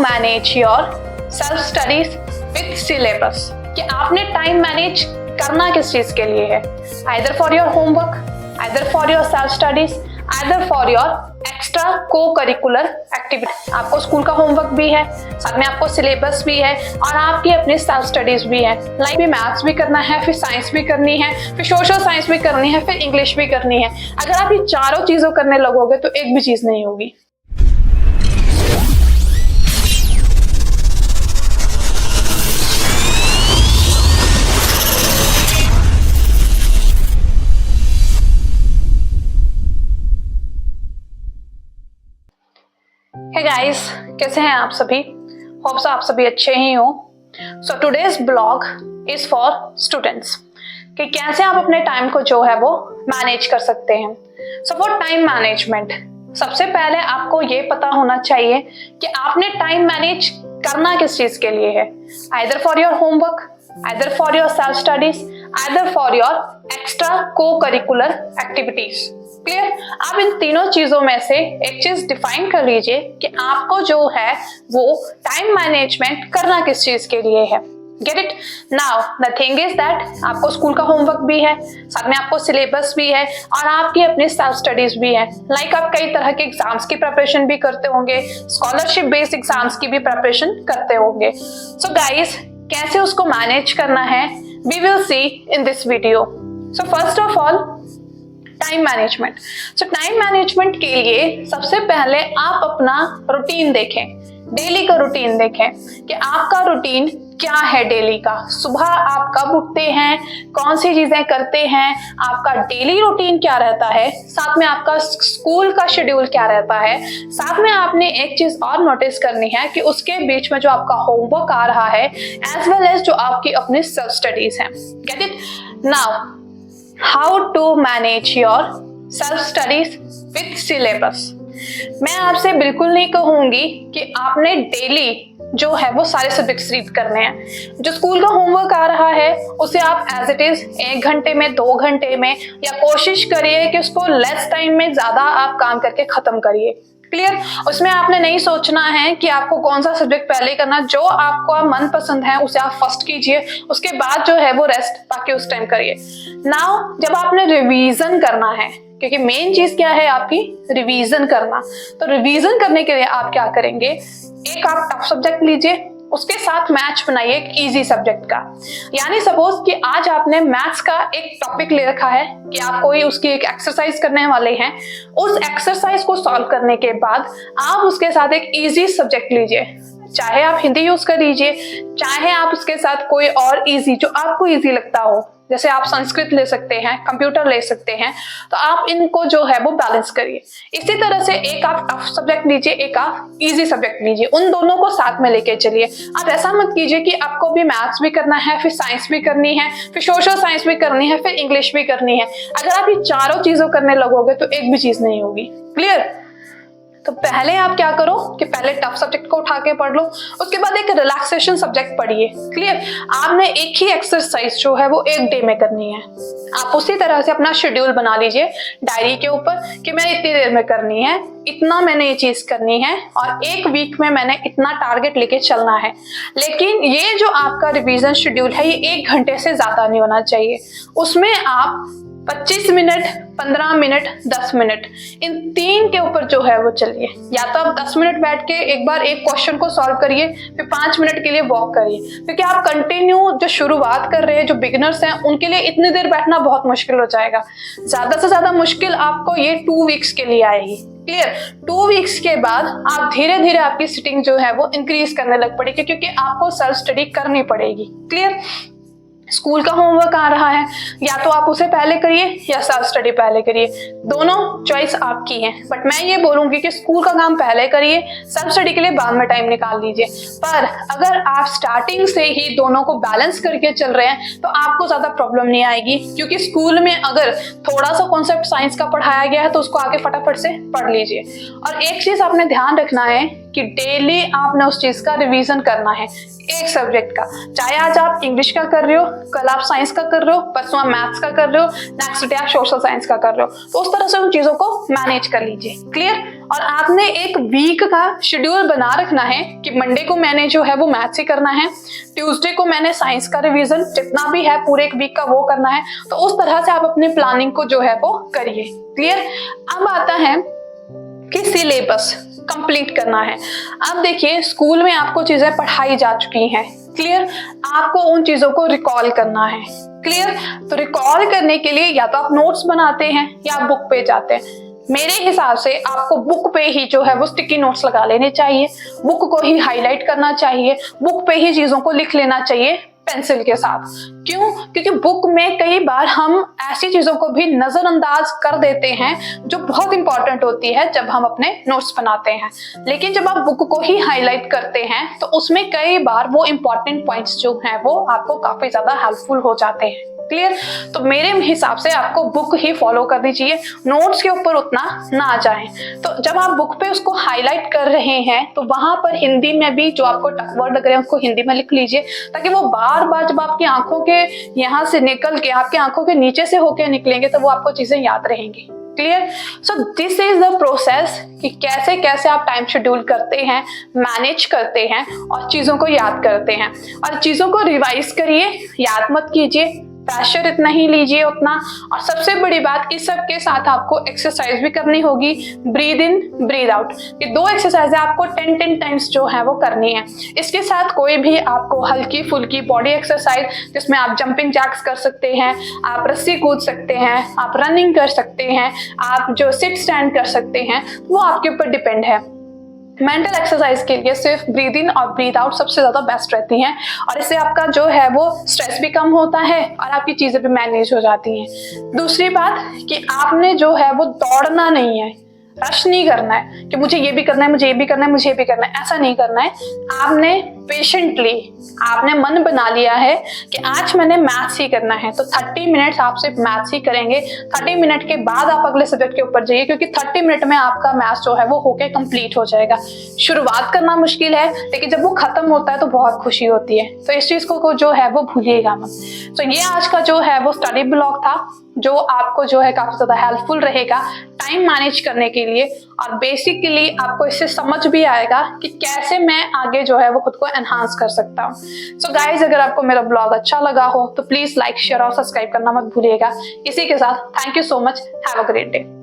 Manage your self studies with syllabus, कि आपने time manage करना किस चीज के लिए है, either for your homework, either for your self studies, either for your extra को करिकुलर एक्टिविटी। आपको स्कूल का होमवर्क भी है, साथ में आपको सिलेबस भी है और आपकी अपनी सेल्फ स्टडीज भी है। लाइक भी मैथ्स भी करना है, फिर साइंस भी करनी है, फिर सोशल साइंस भी करनी है, फिर इंग्लिश भी करनी है। अगर आप ये चारों चीजों करने लगोगे तो एक भी चीज नहीं होगी। हे गाइस, कैसे हैं आप सभी? होप्स आप सभी अच्छे ही हो। So today's blog is for students, कि कैसे आप अपने टाइम को जो है वो मैनेज कर सकते हैं। सो फॉर टाइम मैनेजमेंट, सबसे पहले आपको ये पता होना चाहिए कि आपने टाइम मैनेज करना किस चीज के लिए है, either for your homework, either for your self studies, either for your extra को करिकुलर एक्टिविटीज। क्लियर? आप इन तीनों चीजों में से एक चीज डिफाइन कर लीजिए कि आपको जो है वो टाइम मैनेजमेंट करना किस चीज के लिए है। Get it? Now the thing is that आपको स्कूल का होमवर्क भी है, साथ में आपको सिलेबस भी है और आपकी अपनी सेल्फ स्टडीज भी है। लाइक आप कई तरह के एग्जाम्स की प्रिपरेशन भी करते होंगे, स्कॉलरशिप बेस्ड एग्जाम्स की भी प्रिपरेशन करते होंगे। सो गाइस, कैसे उसको मैनेज करना है we will see in this video. So first of all, time management. So time management के लिए सबसे पहले आप अपना रूटीन देखें, डेली का रूटीन देखें कि आपका रूटीन क्या है डेली का। सुबह आप कब उठते हैं, कौन सी चीजें करते हैं, आपका डेली रूटीन क्या रहता है, साथ में आपका स्कूल का शेड्यूल क्या रहता है। साथ में आपने एक चीज और नोटिस करनी है कि उसके बीच में जो आपका होमवर्क आ रहा है एज वेल एज जो आपकी अपनी सेल्फ स्टडीज है। Get it? Now how to manage your self studies with syllabus. मैं आपसे बिल्कुल नहीं कहूंगी कि आपने डेली जो है वो सारे सब्जेक्ट्स रीड करने हैं। जो स्कूल का होमवर्क आ रहा है उसे आप एज इट इज 1 घंटे में, 2 घंटे में, या कोशिश करिए कि उसको लेस टाइम में ज्यादा आप काम करके खत्म करिए। क्लियर? उसमें आपने नहीं सोचना है कि आपको कौन सा सब्जेक्ट पहले करना, जो आपको मन पसंद है उसे आप फर्स्ट कीजिए, उसके बाद जो है वो रेस्ट बाकी उस टाइम करिए। नाउ जब आपने रिवीजन करना है, क्योंकि मेन चीज क्या है आपकी, रिवीजन करना, तो रिवीजन करने के लिए आप क्या करेंगे, एक आप टफ सब्जेक्ट लीजिए, उसके साथ मैच बनाइए एक इजी सब्जेक्ट का। यानी सपोज कि आज आपने मैथ्स का एक टॉपिक ले रखा है कि आप कोई उसकी एक एक्सरसाइज करने वाले हैं, उस एक्सरसाइज को सॉल्व करने के बाद आप उसके साथ एक इजी सब्जेक्ट लीजिए, चाहे आप हिंदी यूज कर लीजिए, चाहे आप उसके साथ कोई और इजी जो आपको इजी लगता हो, जैसे आप संस्कृत ले सकते हैं, कंप्यूटर ले सकते हैं, तो आप इनको जो है वो बैलेंस करिए। इसी तरह से एक आप टफ सब्जेक्ट लीजिए, एक आप इजी सब्जेक्ट लीजिए, उन दोनों को साथ में लेके चलिए। आप ऐसा मत कीजिए कि आपको भी मैथ्स भी करना है, फिर साइंस भी करनी है, फिर सोशल साइंस भी करनी है, फिर इंग्लिश भी करनी है। अगर आप ये चारों चीजों करने लगोगे तो एक भी चीज नहीं होगी। क्लियर? तो पहले आप क्या करो कि पहले टफ सब्जेक्ट को उठा के पढ़ लो, उसके बाद एक रिलैक्सेशन सब्जेक्ट पढ़िए। क्लियर? आपने एक ही एक्सरसाइज जो है वो 1 डे में करनी है। आप उसी तरह से अपना शेड्यूल बना लीजिए डायरी के ऊपर कि मैंने इतनी देर में करनी है, इतना मैंने ये चीज करनी है और 1 वीक में मैंने इतना टारगेट लेके चलना है। लेकिन ये जो आपका रिवीजन शेड्यूल है ये 1 घंटे से ज्यादा नहीं होना चाहिए। उसमें आप 25 मिनट, 15 मिनट, 10 मिनट, इन 3 के ऊपर जो है वो चलिए। या तो आप 10 मिनट बैठ के एक बार एक क्वेश्चन को सॉल्व करिए, फिर 5 मिनट के लिए वॉक करिए, क्योंकि आप कंटिन्यू जो शुरुआत कर रहे हैं, जो बिगिनर्स हैं, उनके लिए इतनी देर बैठना बहुत मुश्किल हो जाएगा। ज्यादा से ज्यादा मुश्किल आपको ये 2 वीक्स के लिए आएगी। क्लियर? 2 वीक्स के बाद आप धीरे धीरे आपकी सिटिंग जो है वो इंक्रीज करने लग पड़ेगी, क्योंकि आपको सेल्फ स्टडी करनी पड़ेगी। क्लियर? स्कूल का होमवर्क आ रहा है, या तो आप उसे पहले करिए या सेल्फ स्टडी पहले करिए, दोनों चॉइस आपकी है। बट मैं ये बोलूंगी कि स्कूल का काम पहले करिए, सेल्फ स्टडी के लिए बाद में टाइम निकाल लीजिए। पर अगर आप स्टार्टिंग से ही दोनों को बैलेंस करके चल रहे हैं तो आपको ज्यादा प्रॉब्लम नहीं आएगी, क्योंकि स्कूल में अगर थोड़ा सा कॉन्सेप्ट साइंस का पढ़ाया गया है तो उसको आगे फटाफट से पढ़ लीजिए। और एक चीज आपने ध्यान रखना है कि डेली आपने उस चीज का रिवीजन करना है, एक सब्जेक्ट का। चाहे आज आप इंग्लिश का कर रहे हो, कल आप साइंस का कर रहे हो, परसों आप मैथ्स का कर रहे हो, नेक्स्ट डे आप सोशल साइंस का कर रहे हो, तो उस तरह से उन चीजों को मैनेज कर लीजिए। क्लियर? और आपने एक वीक का शेड्यूल बना रखना है कि मंडे को मैंने जो है वो मैथ्स ही करना है, ट्यूसडे को मैंने साइंस का रिवीजन जितना भी है पूरे एक वीक का वो करना है। तो उस तरह से आप अपने प्लानिंग को जो है वो करिए। क्लियर। अब आता है कि सिलेबस कंप्लीट करना है। अब देखिए स्कूल में आपको चीजें पढ़ाई जा चुकी हैं, क्लियर। आपको उन चीजों को रिकॉल करना है, क्लियर। तो रिकॉल करने के लिए या तो आप नोट्स बनाते हैं या आप बुक पे जाते हैं। मेरे हिसाब से आपको बुक पे ही जो है वो स्टिकी नोट्स लगा लेने चाहिए, बुक को ही हाईलाइट करना चाहिए, बुक पे ही चीजों को लिख लेना चाहिए पेंसिल के साथ। क्यों? क्योंकि बुक में कई बार हम ऐसी चीजों को भी नजरअंदाज कर देते हैं जो बहुत इंपॉर्टेंट होती है जब हम अपने नोट्स बनाते हैं। लेकिन जब आप बुक को ही हाईलाइट करते हैं तो उसमें कई बार वो इंपॉर्टेंट पॉइंट्स जो हैं वो आपको काफी ज्यादा हेल्पफुल हो जाते हैं। क्लियर। तो मेरे हिसाब से आपको बुक ही फॉलो करनी चाहिए, नोट्स के ऊपर उतना ना जाएं। तो जब आप बुक पे उसको हाईलाइट कर रहे हैं तो वहां पर हिंदी में भी जो आपको टफ वर्ड लग रहे हैं उसको हिंदी में लिख लीजिए, ताकि वो बार बार जब आपकी आंखों के यहाँ से निकल के आपकी आंखों के नीचे से होके निकलेंगे तो वो आपको चीजें याद रहेंगी। Clear. So this is the process कि कैसे कैसे आप टाइम शेड्यूल करते हैं, मैनेज करते हैं और चीजों को याद करते हैं। और चीजों को रिवाइज करिए, याद मत कीजिए, प्रेशर इतना ही लीजिए उतना। और सबसे बड़ी बात, इस सब के साथ आपको एक्सरसाइज भी करनी होगी, ब्रीद इन ब्रीद आउट। ये 2 एक्सरसाइज आपको 10 टाइम्स जो है वो करनी है। इसके साथ कोई भी आपको हल्की फुल्की बॉडी एक्सरसाइज जिसमें आप जंपिंग जैक्स कर सकते हैं, आप रस्सी कूद सकते हैं, आप रनिंग कर सकते हैं, आप जो सिट स्टैंड कर सकते हैं, वो आपके ऊपर डिपेंड है। मेंटल एक्सरसाइज के लिए सिर्फ ब्रीद इन और ब्रीद आउट सबसे ज्यादा बेस्ट रहती हैं और इससे आपका जो है वो स्ट्रेस भी कम होता है और आपकी चीजें भी मैनेज हो जाती हैं। दूसरी बात कि आपने जो है वो दौड़ना नहीं है, रश नहीं करना है कि मुझे ये भी करना है, मुझे ये भी करना है, मुझे ये भी करना है, ऐसा नहीं करना है। आपने पेशेंटली आपने मन बना लिया है कि आज मैंने मैथ्स ही करना है, तो 30 मिनट्स आप सिर्फ मैथ्स ही करेंगे। 30 मिनट के बाद आप अगले सब्जेक्ट के ऊपर जाइए, क्योंकि 30 मिनट में आपका मैथ्स जो है वो होके कंप्लीट हो जाएगा। शुरुआत करना मुश्किल है, लेकिन जब वो खत्म होता है तो बहुत खुशी होती है। तो इस चीज को जो है वो भूलिएगा मत। तो ये आज का जो है वो स्टडी ब्लॉग था, जो आपको जो है काफी ज्यादा हेल्पफुल रहेगा टाइम मैनेज करने के लिए। और बेसिकली आपको इससे समझ भी आएगा कि कैसे मैं आगे जो है वो खुद को एनहांस कर सकता हूँ। सो गाइज, अगर आपको मेरा ब्लॉग अच्छा लगा हो तो प्लीज लाइक, शेयर और सब्सक्राइब करना मत भूलिएगा। इसी के साथ thank you so much, have a great day.